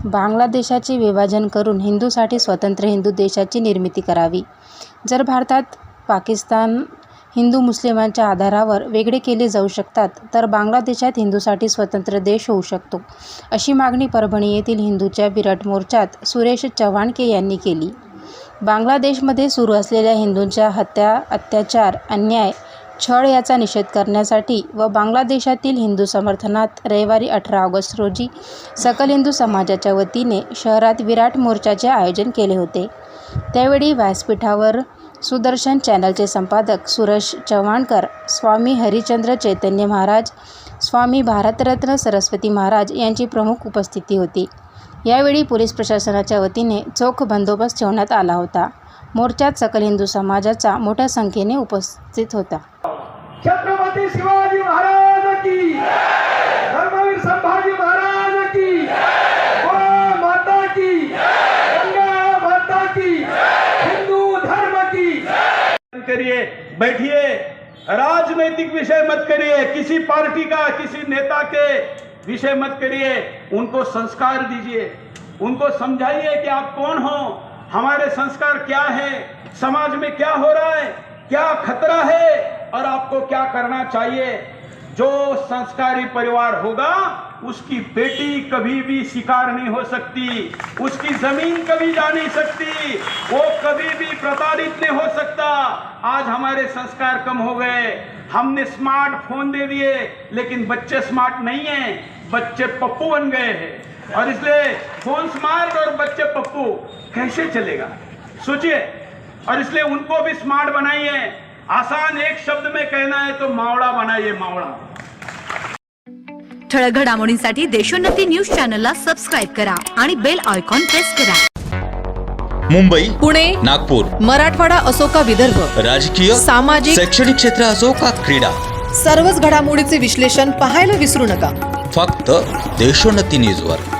बांगलादेशाचे विभाजन करून हिंदूसाठी स्वतंत्र हिंदू देशाची निर्मिती करावी. जर भारतात पाकिस्तान हिंदू मुस्लिमांच्या आधारावर वेगळे केले जाऊ शकतात, तर बांगलादेशात हिंदूसाठी स्वतंत्र देश होऊ शकतो, अशी मागणी परभणी येथील हिंदूच्या विराट मोर्चात सुरेश चव्हाणके यांनी केली. बांगलादेशमध्ये सुरू असलेल्या हिंदूंच्या हत्या, अत्याचार, अन्याय, छळ याचा निषेध करण्यासाठी व बांगलादेशातील हिंदू समर्थनात रविवारी 18 ऑगस्ट रोजी सकल हिंदू समाजाच्या वतीने शहरात विराट मोर्चाचे आयोजन केले होते. त्यावेळी व्यासपीठावर सुदर्शन चॅनलचे संपादक सुरेश चव्हाणकर, स्वामी हरिचंद्र चैतन्य महाराज, स्वामी भारतरत्न सरस्वती महाराज यांची प्रमुख उपस्थिती होती. यावेळी पोलीस प्रशासनाच्या वतीने चोख बंदोबस्त ठेवण्यात आला होता. मोर्चात सकल हिंदू समाजाचा मोठ्या संख्येने उपस्थित होता. छत्रपती शिवाजी महाराज की, धर्मवीर संभाजी महाराज की, गौ माता की, गंगा माता की, हिंदू धर्म की. करिए, बैठिए, राजनीतिक विषय मत करिए, किसी पार्टी का, किसी नेता के विषय मत करिए. उनको संस्कार दीजिए, उनको समझाइए कि आप कौन हो, हमारे संस्कार क्या है, समाज में क्या हो रहा है, क्या खतरा है और आपको क्या करना चाहिए. जो संस्कारी परिवार होगा उसकी बेटी कभी भी शिकार नहीं हो सकती, उसकी जमीन कभी जा नहीं सकती, वो कभी भी प्रताड़ित नहीं हो सकता. आज हमारे संस्कार कम हो गए, हमने स्मार्टफोन दे दिए, लेकिन बच्चे स्मार्ट नहीं हैं, बच्चे पप्पू बन गए हैं. और इसलिए फोन स्मार्ट और बच्चे पप्पू कैसे चलेगा, सोचिए. और इसलिए उनको भी स्मार्ट बनाइए. आसान एक शब्द में कहना है तो मावड़ा बनाइए, मावड़ा. ठळक घडामोडींसाठी देशोन्नती न्यूज चॅनलला सबस्क्राइब करा आणि बेल आयकॉन प्रेस करा. मुंबई, पुणे, नागपूर, मराठवाडा असो का विदर्भ, राजकीय, सामाजिक, शैक्षणिक क्षेत्र असो का क्रीडा, सर्वच घडामोडीचे विश्लेषण पाहायला विसरू नका. फक्त देशोन्नती न्यूजवर.